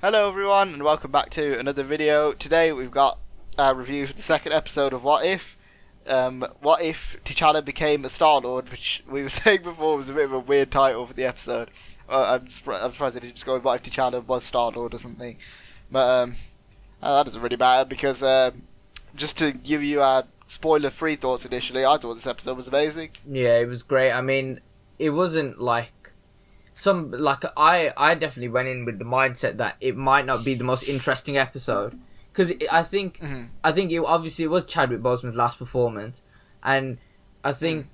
Hello everyone and welcome back to another video. Today we've got a review for the second episode of What If. What if T'Challa became a Star-Lord, which we were saying before was a bit of a weird title for the episode. I'm surprised they didn't just go with What if T'Challa was Star-Lord or something. But that doesn't really matter because just to give you our spoiler-free thoughts initially, I thought this episode was amazing. Yeah, it was great. I mean, it wasn't like I definitely went in with the mindset that it might not be the most interesting episode because I think it was Chadwick Boseman's last performance, and I think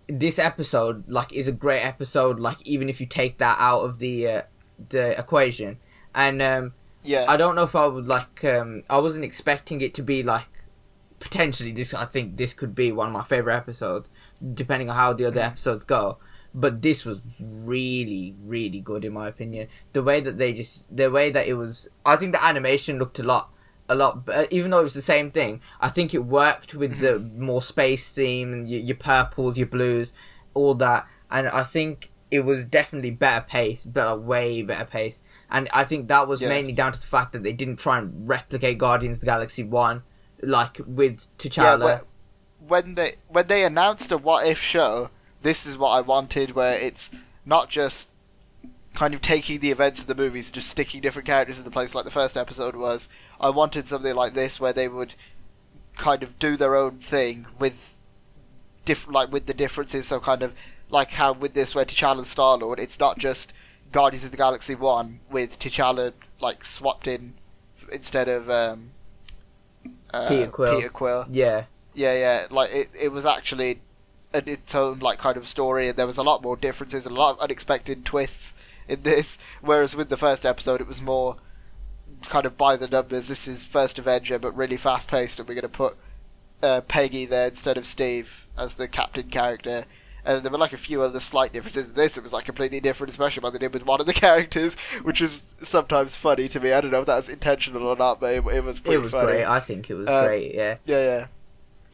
this episode is a great episode. Like, even if you take that out of the equation, and I don't know if I would I wasn't expecting it to be potentially this. I think this could be one of my favorite episodes, depending on how the other episodes go. But this was really, really good in my opinion. The way that it was, I think the animation looked a lot, even though it was the same thing, I think it worked with the more space theme and your purples, your blues, all that. And I think it was definitely way better pace. And I think that was mainly down to the fact that they didn't try and replicate Guardians of the Galaxy 1, with T'Challa. Yeah, when they announced a What If show, this is what I wanted, where it's not just kind of taking the events of the movies and just sticking different characters in the place like the first episode was. I wanted something like this where they would kind of do their own thing with with the differences. So kind of like how with this where T'Challa's Star-Lord, it's not just Guardians of the Galaxy 1 with T'Challa swapped in instead of Peter Quill. Yeah. It was actually its own kind of story, and there was a lot more differences and a lot of unexpected twists in this, whereas with the first episode it was more kind of by the numbers. This is First Avenger but really fast paced, and we're going to put Peggy there instead of Steve as the captain character. And there were a few other slight differences. With this, it was completely different, especially what they did with one of the characters, which was sometimes funny to me. I don't know if that was intentional or not, but it was pretty funny. It was great. I think it was great, yeah.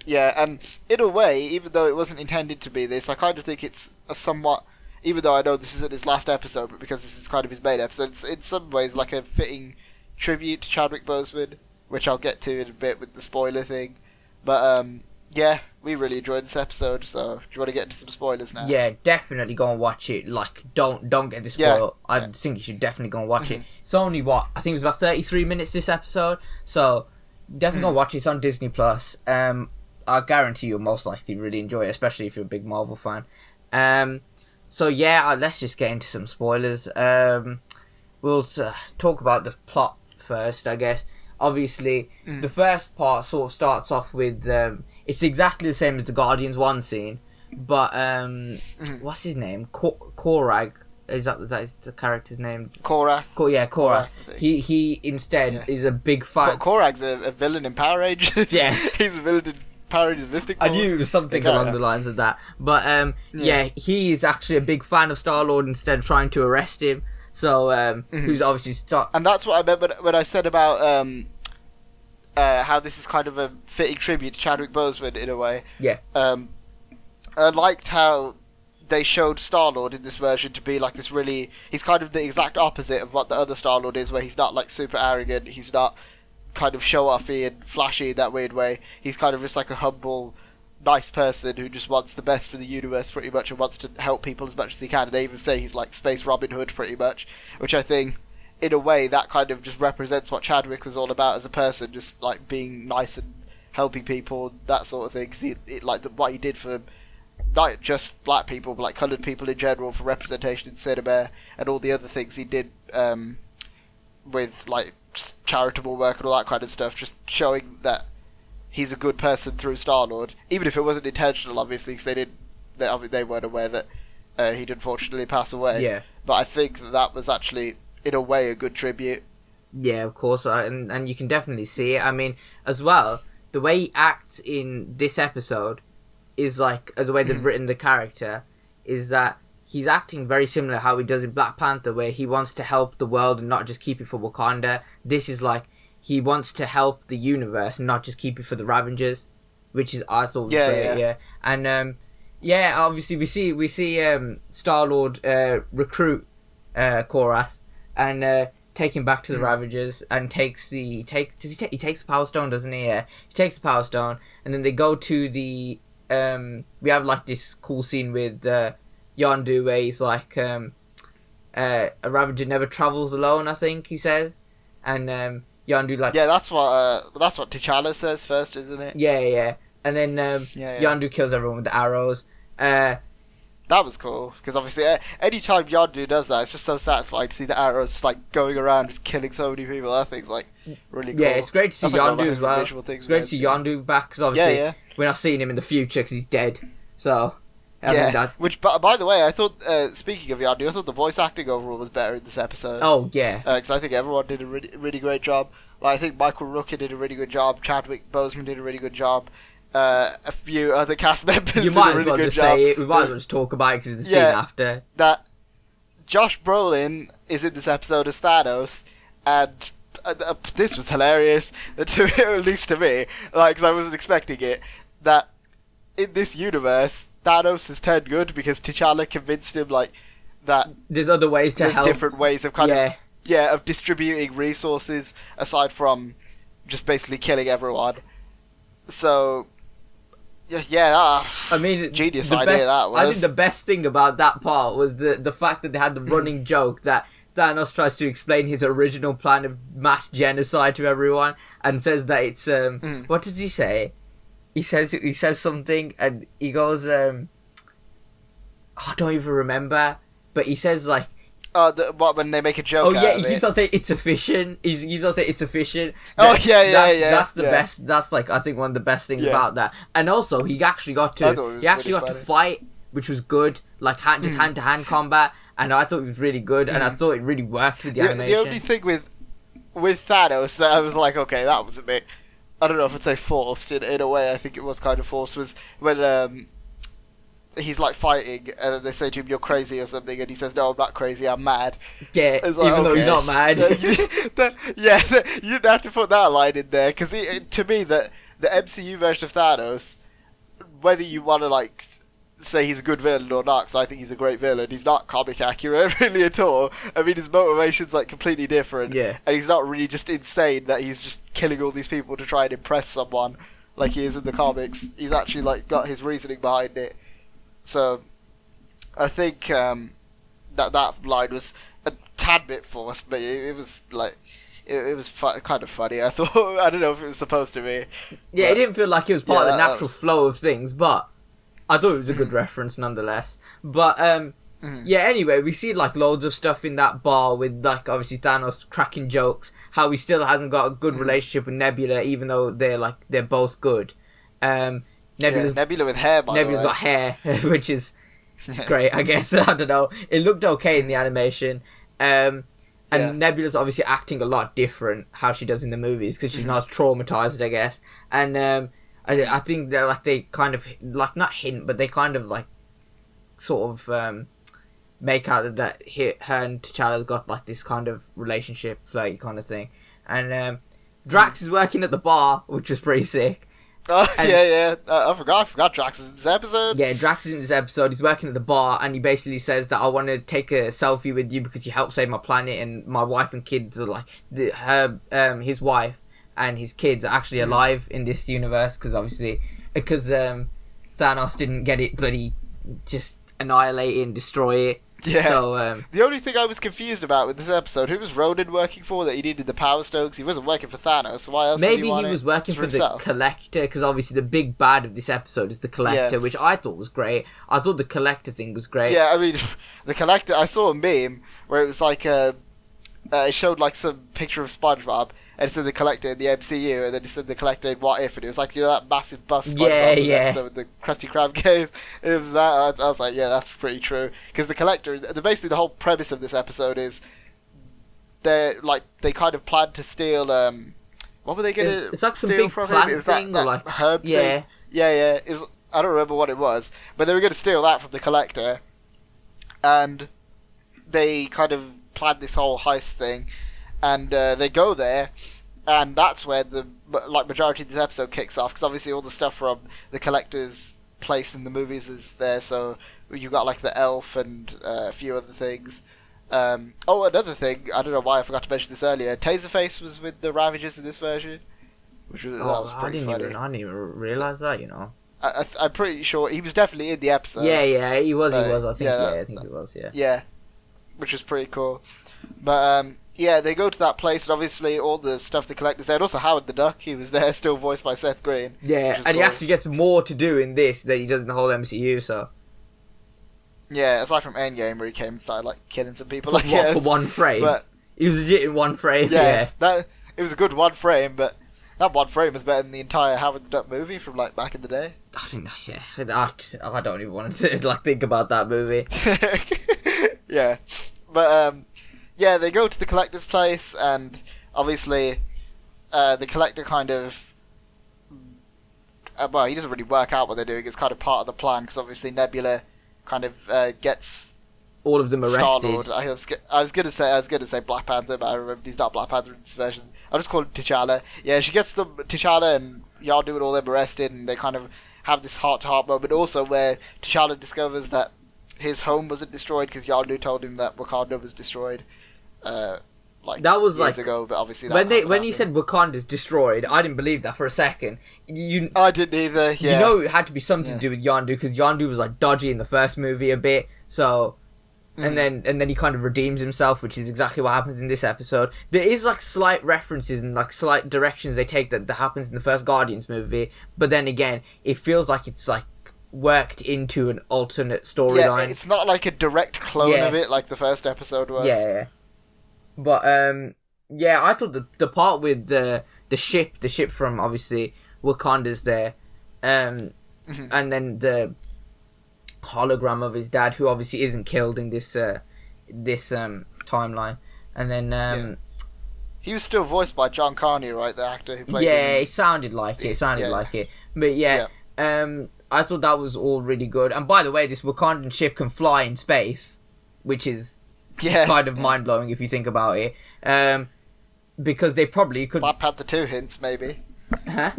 Yeah, and in a way, even though it wasn't intended to be this, I kind of think it's a somewhat, even though I know this isn't his last episode, but because this is kind of his main episode, it's in some ways a fitting tribute to Chadwick Boseman, which I'll get to in a bit with the spoiler thing. But, yeah, we really enjoyed this episode, so do you want to get into some spoilers now? Yeah, definitely go and watch it. Don't get this spoiled. Yeah. I think you should definitely go and watch it. It's only, I think it was about 33 minutes this episode, so definitely go and watch it. It's on Disney+. I guarantee you'll most likely really enjoy it, especially if you're a big Marvel fan. So yeah, let's just get into some spoilers. We'll talk about the plot first, I guess. Obviously, the first part sort of starts off with it's exactly the same as the Guardians 1 scene, but what's his name? Korag. Is that is the character's name? Korath. Korath. He instead is a big fan. Korag's a villain in Power Rangers. Yeah. He's a villain in Power Rangers Mystic I Force. knew it was something along the lines of that. But he is actually a big fan of Star-Lord, instead of trying to arrest him. So who's obviously And that's what I meant when I said about how this is kind of a fitting tribute to Chadwick Boseman in a way. Yeah. I liked how they showed Star-Lord in this version to be this really... He's kind of the exact opposite of what the other Star-Lord is, where he's not super arrogant, he's not kind of show-offy and flashy in that weird way. He's kind of just a humble, nice person who just wants the best for the universe pretty much, and wants to help people as much as he can. And they even say he's Space Robin Hood pretty much, which I think, in a way, that kind of just represents what Chadwick was all about as a person, just being nice and helping people, that sort of thing. Because what he did for not just black people, but coloured people in general, for representation in cinema, and all the other things he did with charitable work and all that kind of stuff, just showing that he's a good person through Star-Lord, even if it wasn't intentional, obviously, because they weren't aware that he'd unfortunately pass away. Yeah. But I think that was actually, in a way, a good tribute. Yeah, of course, and you can definitely see it. I mean, as well, the way he acts in this episode is as the way they've written the character, is that he's acting very similar to how he does in Black Panther, where he wants to help the world and not just keep it for Wakanda. This is he wants to help the universe and not just keep it for the Ravengers, which is, I thought was great. Yeah. And obviously we see Star-Lord recruit Korath, and take him back to the Ravagers and takes he takes the Power Stone, doesn't he? Yeah, he takes the Power Stone, and then they go to the we have like this cool scene with Yondu where he's like a Ravager never travels alone, I think he says, and Yondu like that's what T'Challa says first, isn't it? Yeah, and then Yondu kills everyone with the arrows. That was cool, because obviously anytime Yondu does that, it's just so satisfying to see the arrows just, like, going around just killing so many people. That thing's like really cool. Yeah, it's great to see Yondu as well. It's great to see Yondu back, because obviously we're not seeing him in the future because he's dead. So which, by the way, I thought, speaking of Yondu, I thought the voice acting overall was better in this episode. Oh yeah, because I think everyone did a really, really great job. Like, I think Michael Rooker did a really good job. Chadwick Boseman did a really good job. A few other cast members did a really good job. Say it. We might as well just talk about it because it's the scene after. That Josh Brolin is in this episode as Thanos, and this was hilarious, at least to me, like, because I wasn't expecting it, that in this universe, Thanos has turned good because T'Challa convinced him, like, that there's other ways to help. There's different ways of of distributing resources aside from just basically killing everyone. So, I mean, genius idea that was. I think the best thing about that part was the fact that they had the running joke that Thanos tries to explain his original plan of mass genocide to everyone and says that it's what does he say? He says something and he goes I don't even remember, but he says like when they make a joke. Oh yeah, he keeps on saying it's efficient. He keeps on saying it's efficient. That's the best. That's like I think one of the best things about that. And also he actually got to fight, which was good. Like hand to hand combat, and I thought it was really good. And I thought it really worked with the animation. The only thing with Thanos that I was like, okay, that was a bit. I don't know if I'd say forced in a way. I think it was kind of forced. Was when he's like fighting, and then they say to him, "You're crazy" or something, and he says, "No, I'm not crazy. I'm mad." Yeah, like, even though he's not mad. You didn't have to put that line in there because to me, the MCU version of Thanos, whether you want to like say he's a good villain or not, because I think he's a great villain, he's not comic accurate really at all. I mean, his motivation's like completely different, and he's not really just insane that he's just killing all these people to try and impress someone like he is in the comics. He's actually like got his reasoning behind it. So, I think that line was a tad bit forced, but it was like it was kind of funny. I thought I don't know if it was supposed to be. Yeah, it didn't feel like it was part of the natural flow of things, but I thought it was a good reference nonetheless. But anyway, we see like loads of stuff in that bar with like obviously Thanos cracking jokes. How he still hasn't got a good relationship with Nebula, even though they're both good. Nebula with hair, by Nebula's the way. got hair, which is great, I guess. I don't know. It looked okay in the animation. And Nebula's obviously acting a lot different how she does in the movies because she's not as traumatized, I guess. And I think that like they kind of like not hint, but they kind of like sort of make out that her and T'Challa's got like this kind of relationship, flirty kind of thing. And Drax is working at the bar, which was pretty sick. Oh, and, I forgot Drax is in this episode. Yeah, Drax is in this episode. He's working at the bar, and he basically says that I want to take a selfie with you because you helped save my planet, and my wife and kids are like his wife and his kids are actually alive in this universe because Thanos didn't get it bloody just annihilate it and destroy it. Yeah. So, the only thing I was confused about with this episode, who was Ronan working for that he needed the Power Stone? Because he wasn't working for Thanos, so why else maybe did he want he was working for himself? the Collector, because obviously the big bad of this episode is the Collector, which I thought was great. I thought the Collector thing was great. Yeah, I mean, the Collector, I saw a meme where it was like, it showed like some picture of SpongeBob, and it said the Collector in the MCU, and then it said the Collector in What If, and it was like, you know, that massive buff SpongeBob episode with the Krusty Krab cave. It was that. I was like, yeah, that's pretty true. Because the Collector, basically the whole premise of this episode is they kind of plan to steal. What were they going to it's like some steal big from plant him? It was thing, that or like herb thing. Yeah. It was. I don't remember what it was, but they were going to steal that from the Collector, and they kind of planned this whole heist thing. And they go there, and that's where the majority of this episode kicks off. Because obviously all the stuff from the Collector's place in the movies is there. So you got like the elf and a few other things. Another thing, I don't know why I forgot to mention this earlier. Taserface was with the Ravagers in this version, that was pretty funny. I didn't even realise that, I'm pretty sure he was definitely in the episode. Yeah, he was. I think he was. Yeah. Yeah, which was pretty cool. But they go to that place, and obviously all the stuff the collector's there. And also Howard the Duck, he was there, still voiced by Seth Green. Yeah, and cool. He actually gets more to do in this than he does in the whole MCU. So. Yeah, aside from Endgame, where he came and started killing some people. For one frame. But he was legit in one frame. Yeah, it was a good one frame, but that one frame was better than the entire Howard the Duck movie from back in the day. I don't know. Yeah, I don't even want to think about that movie. Yeah, but they go to the collector's place, and obviously, the collector kind of. He doesn't really work out what they're doing. It's kind of part of the plan, because obviously Nebula kind of gets all of them arrested. Star-Lord. I was gonna say Black Panther, but I remember he's not Black Panther in this version. I'll just call him T'Challa. Yeah, she gets T'Challa and Yondu and all them arrested, and they kind of have this heart-to-heart moment also where T'Challa discovers that his home wasn't destroyed because Yondu told him that Wakanda was destroyed. That was years ago, but obviously when he said Wakanda's destroyed, I didn't believe that for a second. I didn't either. Yeah, it had to be something to do with Yondu, because Yondu was dodgy in the first movie a bit. So, and then he kind of redeems himself, which is exactly what happens in this episode. There is slight references and slight directions they take that happens in the first Guardians movie, but then again, it feels like it's worked into an alternate storyline. Yeah, it's not like a direct clone of it like the first episode was. Yeah. But I thought the part with the ship from obviously Wakanda's there, and then the hologram of his dad, who obviously isn't killed in this timeline, and then he was still voiced by John Carney, right? The actor who played. Yeah, it sounded like it. But I thought that was all really good. And by the way, this Wakandan ship can fly in space, which is. Kind of mind-blowing if you think about it. Because they probably could... Black Panther 2 hints, maybe. Huh?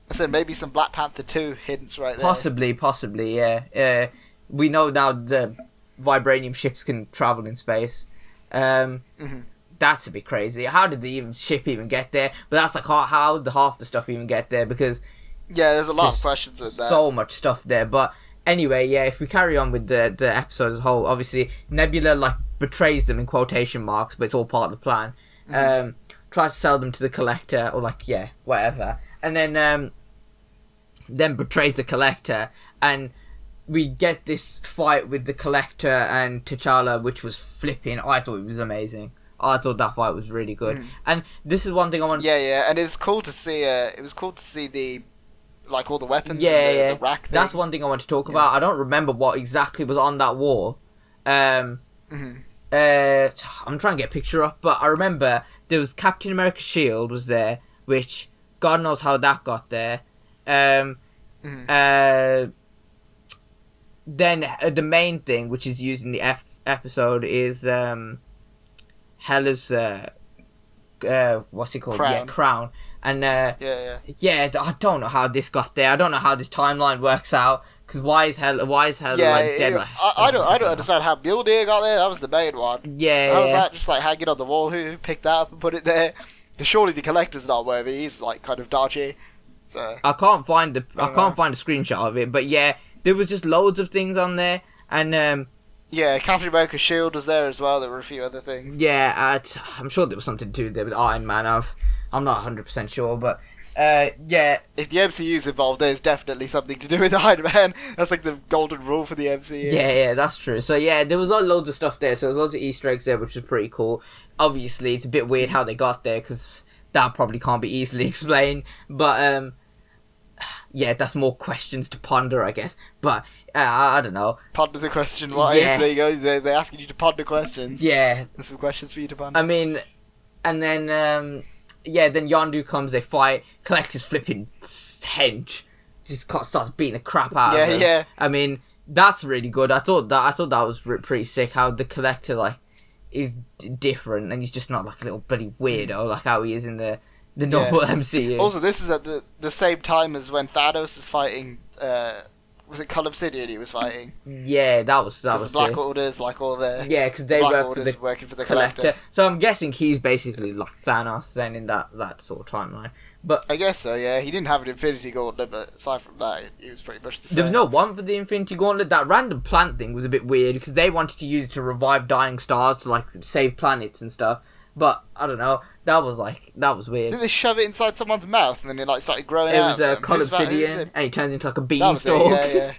I said maybe some Black Panther 2 hints right Possibly, there. yeah. We know now the vibranium ships can travel in space. That's a bit crazy. How did the ship even get there? But that's how did half the stuff even get there? Because... Yeah, there's a lot of questions with that. So much stuff there, but... Anyway, if we carry on with the episode as a whole, obviously Nebula betrays them in quotation marks, but it's all part of the plan. Tries to sell them to the Collector, or whatever, and then betrays the Collector, and we get this fight with the Collector and T'Challa, which was flipping. I thought it was amazing. I thought that fight was really good, and this is one thing I want. Yeah, and it's cool to see. It was cool to see the. All the weapons, the rack thing. That's one thing I want to talk about. I don't remember what exactly was on that wall. I'm trying to get a picture up, but I remember there was Captain America's shield was there, which God knows how that got there. Then the main thing, which is used in the episode, is Hela's what's it called? Crown. Crown. And I don't know how this got there. I don't know how this timeline works out. Because why is Hela dead? I don't understand how Mjolnir got there. That was the main one. Yeah. How was that just hanging on the wall? Who picked that up and put it there? Surely the Collector's not worthy. He's kind of dodgy. So I can't find a screenshot of it. But yeah, there was just loads of things on there, and Captain America's shield was there as well. There were a few other things. Yeah, I'm sure there was something to do there with Iron Man. I'm not 100% sure, but if the MCU's involved, there's definitely something to do with Iron Man. That's the golden rule for the MCU. Yeah, that's true. So there was loads of stuff there. So there was loads of Easter eggs there, which was pretty cool. Obviously, it's a bit weird how they got there, because that probably can't be easily explained. But that's more questions to ponder, I guess. But I don't know. Ponder the question. What if? There you go. They're asking you to ponder questions. Yeah, there's some questions for you to ponder. I mean, and then then Yondu comes, they fight, Collector's flipping hench, just starts beating the crap out of him. Yeah. I mean, that's really good. I thought that was pretty sick, how the Collector, is different, and he's just not a little bloody weirdo, how he is in the normal MCU. Also, this is at the same time as when Thanos is fighting, was it Cull Obsidian he was fighting? Yeah, that was The Black Orders, like all the because they Black work Orders for the working for the Collector. So I'm guessing he's basically like Thanos then in that sort of timeline. But I guess so. Yeah, he didn't have an Infinity Gauntlet, but aside from that, he was pretty much the same. there was no one for the Infinity Gauntlet. That random plant thing was a bit weird because they wanted to use it to revive dying stars to like save planets and stuff. But I don't know. That was weird. Did they shove it inside someone's mouth and then it like started growing It out? was of a them? Cull Who's that? Obsidian, and he turns into like a That was it, beanstalk.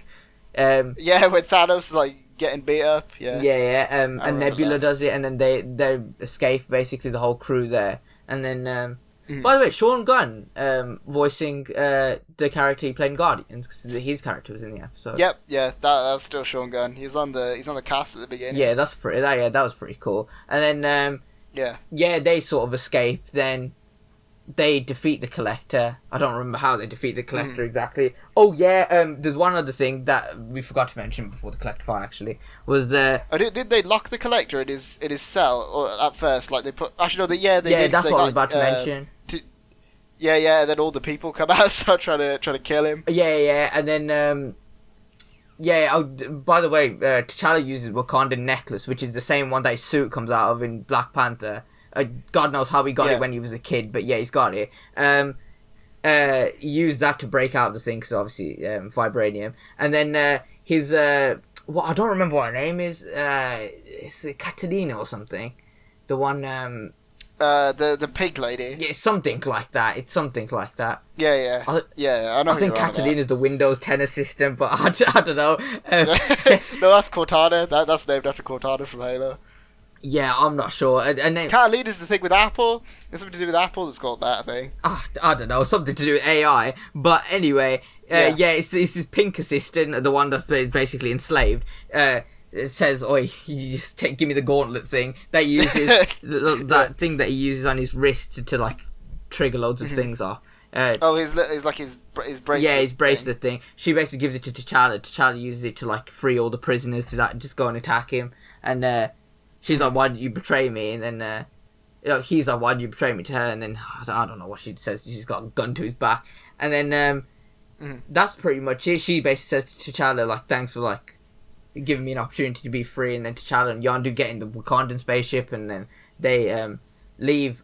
yeah. Yeah, when Thanos is like getting beat up. Yeah. And Nebula does it, and then they escape basically the whole crew there, and then. By the way, Sean Gunn voicing the character he played in Guardians because his character was in the episode. Yep, yeah, that was still Sean Gunn. He's on the cast at the beginning. Yeah, that was pretty cool. And then they sort of escape. Then they defeat the Collector. I don't remember how they defeat the Collector exactly. Oh yeah, there's one other thing that we forgot to mention before the Collector fight. Actually, was the did they lock the Collector in his cell or at first? Like they put actually no, they did. Yeah, that's what I was about to mention. Yeah, and then all the people come out and start trying to kill him. Yeah, and then by the way, T'Challa uses Wakandan necklace, which is the same one that his suit comes out of in Black Panther. God knows how he got it when he was a kid, but yeah, he's got it. He used that to break out the thing, because obviously vibranium. And then his I don't remember what her name is. It's Catalina or something. The one. The pig lady. Yeah, it's something like that. Yeah. I know. I think Catalina's the Windows 10 assistant, but I don't know. No, that's Cortana. That's named after Cortana from Halo. Yeah, I'm not sure. And then Catalina's the thing with Apple. There's something to do with Apple that's called that, I think. I don't know, something to do with AI. But anyway, it's his pink assistant, the one that's basically enslaved. It says, "Oi, you just give me the gauntlet thing." That uses that thing that he uses on his wrist to like trigger loads of things off. His bracelet. Yeah, his bracelet thing. She basically gives it to T'Challa. T'Challa uses it to like free all the prisoners to just go and attack him. And she's like, "Why did you betray me?" And then he's like, "Why did you betray me?" to her. And then I don't know what she says. She's got a gun to his back. And then that's pretty much it. She basically says to T'Challa like, "Thanks for like giving me an opportunity to be free." And then T'Challa and Yondu get in the Wakandan spaceship, and then they leave.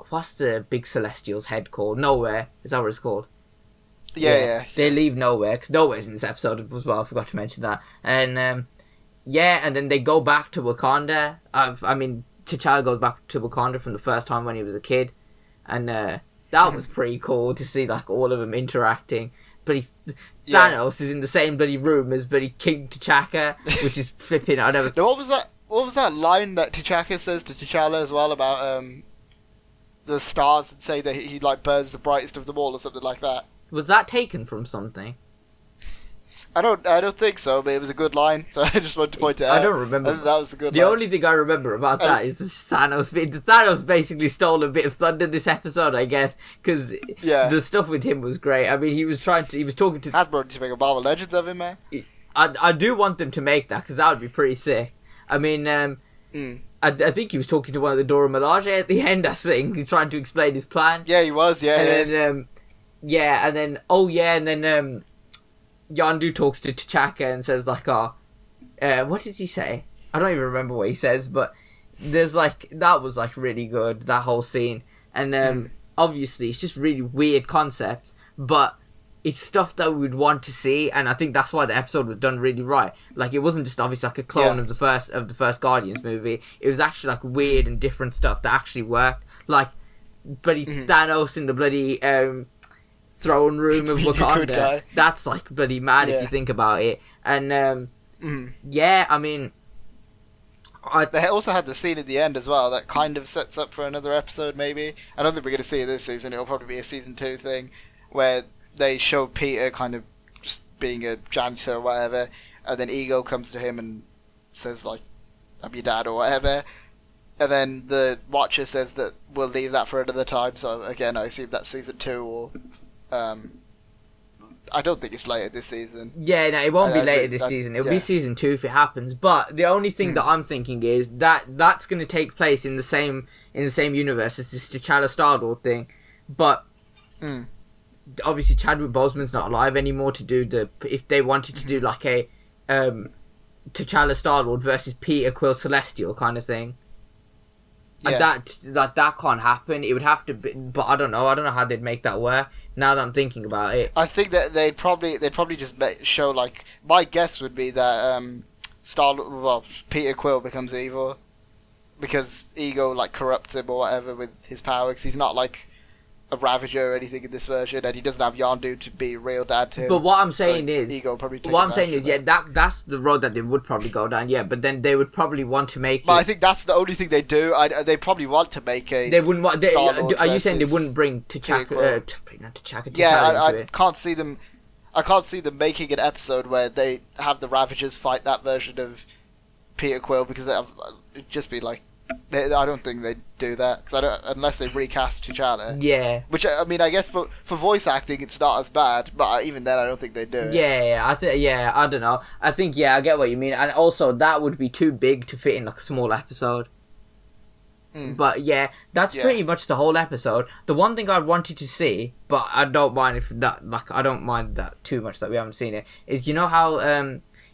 What's the big Celestial's head called? Nowhere. Is that what it's called? Yeah. They leave Nowhere, because Nowhere's in this episode as well. I forgot to mention that. And and then they go back to Wakanda. T'Challa goes back to Wakanda from the first time when he was a kid, and that was pretty cool to see like all of them interacting. But Thanos is in the same bloody room as bloody King T'Chaka, which is flipping. I never. No, what was that line that T'Chaka says to T'Challa as well about the stars, and say that he like burns the brightest of them all or something like that? Was that taken from something? I don't think so, but it was a good line, so I just wanted to point it out. I don't remember. That was a good line. The only thing I remember about that is the Thanos bit. Thanos basically stole a bit of thunder this episode, I guess, because the stuff with him was great. I mean, he was talking to Hasbro needs to make a Marvel Legends of him, man. I do want them to make that, because that would be pretty sick. I mean, I think he was talking to one of the Dora Milaje at the end. I think he's trying to explain his plan. Yeah, he was. Yeah, and then Yondu talks to T'Chaka and says like, what did he say? I don't even remember what he says, but there's like, that was like really good, that whole scene. And obviously it's just really weird concepts, but it's stuff that we'd want to see, and I think that's why the episode was done really right. Like, it wasn't just obviously like a clone of the first Guardians movie. It was actually like weird and different stuff that actually worked. Like bloody Thanos in the bloody throne room of Wakanda. That's like bloody mad if you think about it. And I mean, they also had the scene at the end as well that kind of sets up for another episode. Maybe I don't think we're going to see it this season. It'll probably be a season 2 thing where they show Peter kind of just being a janitor or whatever, and then Ego comes to him and says like, "I'm your dad" or whatever. And then the Watcher says that we'll leave that for another time. So again, I assume that's season 2 or. I don't think it's later this season. Yeah, no, it won't be later this season. It'll be season 2 if it happens. But the only thing that I'm thinking is that that's going to take place in the same universe as this T'Challa Star-Lord thing. But obviously Chadwick Boseman's not alive anymore to do if they wanted to do like a T'Challa Star-Lord versus Peter Quill Celestial kind of thing. And that can't happen. It would have to be, but I don't know how they'd make that work. Now that I'm thinking about it, I think that they'd probably just show, like, my guess would be that Peter Quill becomes evil because Ego like corrupts him or whatever with his power, because he's not like a Ravager or anything in this version, and he doesn't have Yondu to be real dad to him. But what I'm saying is, Ego probably that's the road that they would probably go down. Yeah, but then they would probably want to make. But I think that's the only thing they do. They probably want to make a. They wouldn't want. Are you saying they wouldn't bring T'Chaka? I can't see them. I can't see them making an episode where they have the Ravagers fight that version of Peter Quill, because it'd just be like. I don't think they'd do that, unless they recast T'Challa. Yeah. Which, I mean, I guess for voice acting it's not as bad, but even then I don't think they'd do it. Yeah, I don't know. I think, I get what you mean. And also, that would be too big to fit in like a small episode. But yeah, that's pretty much the whole episode. The one thing I wanted to see, but I don't mind I don't mind that too much that we haven't seen it, is, you know how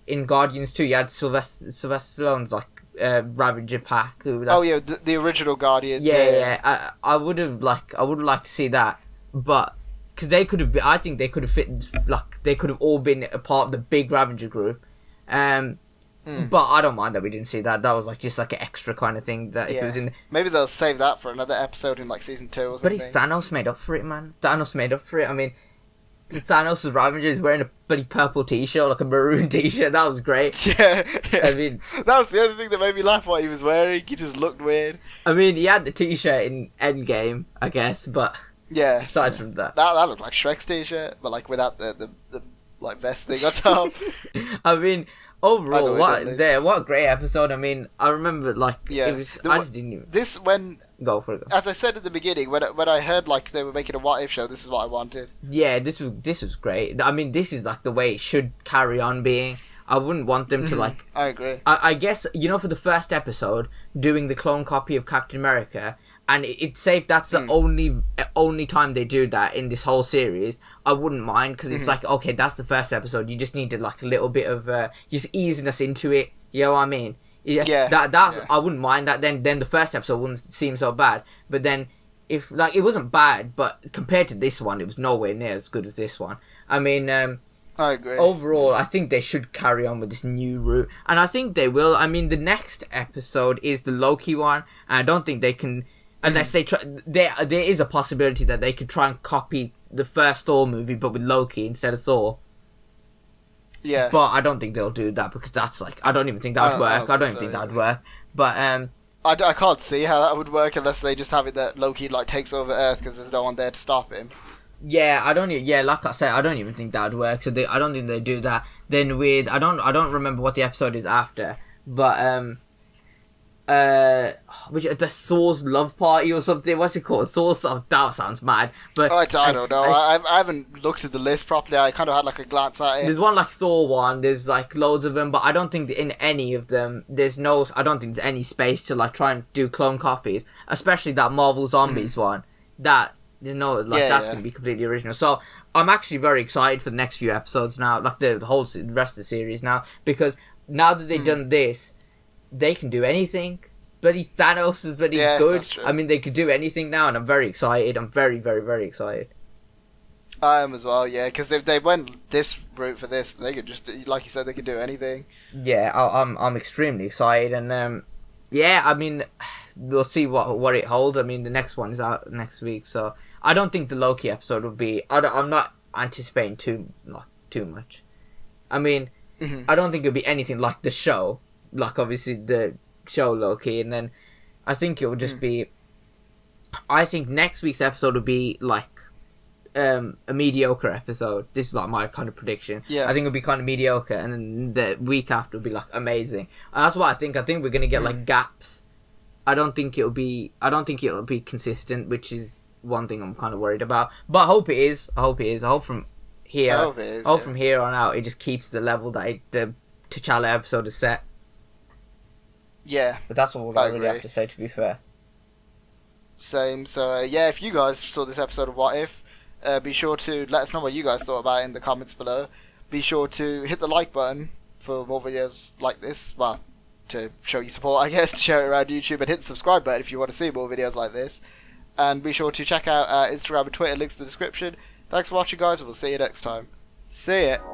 in Guardians 2 you had Sylvester Stallone's like Ravager pack. The original Guardians. I would have liked to see that, but because they could have, I think they could have fit, like they could have all been a part of the big Ravager group. But I don't mind that we didn't see that. That was like just like an extra kind of thing that if it was in. Maybe they'll save that for another episode in like season 2 or something. But Thanos made up for it, man. Thanos made up for it. I mean, Thanos' Ravager is wearing a bloody purple t-shirt, like a maroon t-shirt. That was great. Yeah. I mean, that was the other thing that made me laugh. What he was wearing, he just looked weird. I mean, he had the t-shirt in Endgame, I guess, but aside from that looked like Shrek's t-shirt, but like without the like vest thing on top. I mean, overall, what a great episode. I mean, I remember like it was. I just didn't even go for it. As I said at the beginning, when I heard like they were making a What If show, this is what I wanted. Yeah, this was great. I mean, this is like the way it should carry on being. I wouldn't want them to like. I agree. I guess, you know, for the first episode, doing the clone copy of Captain America, and it's safe. That's the only time they do that in this whole series. I wouldn't mind, because it's like, okay, that's the first episode. You just needed like a little bit of just easing us into it. You know what I mean? I wouldn't mind that. Then the first episode wouldn't seem so bad. But then if like it wasn't bad, but compared to this one, it was nowhere near as good as this one. I mean, I agree. Overall, I think they should carry on with this new route, and I think they will. I mean, the next episode is the Loki one, and I don't think they can, unless they try. There is a possibility that they could try and copy the first Thor movie, but with Loki instead of Thor. Yeah. But I don't think they'll do that, because that's like, I don't even think that would work. I don't even think that would work. But I can't see how that would work unless they just have it that Loki like takes over Earth because there's no one there to stop him. Yeah, like I said, I don't even think that would work. So I don't think they do that. Then with I don't remember what the episode is after, but which the Thor's love party or something. What's it called? That sounds mad. But I don't know. I haven't looked at the list properly. I kind of had like a glance at it. There's one like Thor one. There's like loads of them, but I don't think in any of them I don't think there's any space to like try and do clone copies, especially that Marvel Zombies one. That's going to be completely original. So I'm actually very excited for the next few episodes now, like the rest of the series now, because now that they've done this, they can do anything. Bloody Thanos is bloody good. That's true. I mean, they could do anything now, and I'm very excited. I'm very, very, very excited. I am as well, yeah, because if they went this route for this, they could just, like you said, they could do anything. Yeah, I'm extremely excited, and I mean, we'll see what it holds. I mean, the next one is out next week, so I don't think the Loki episode will be. I'm not anticipating too much. I mean, I don't think it'll be anything like the show, like obviously the show Loki, and then I think it will just be. I think next week's episode will be like a mediocre episode. This is like my kind of prediction. Yeah. I think it'll be kind of mediocre, and then the week after will be like amazing. And that's what I think. I think we're gonna get like gaps. I don't think it'll be consistent, which is one thing I'm kind of worried about. But I hope it is. I hope from here. From here on out, it just keeps the level that the T'Challa episode is set. Yeah. But that's all I really have to say, to be fair. Same. So if you guys saw this episode of What If, Be sure to let us know what you guys thought about it in the comments below. Be sure to hit the like button for more videos like this. Well, to show your support, I guess, to share it around YouTube, and hit the subscribe button if you want to see more videos like this. And be sure to check out Instagram and Twitter, links in the description. Thanks for watching, guys, and we'll see you next time. See ya!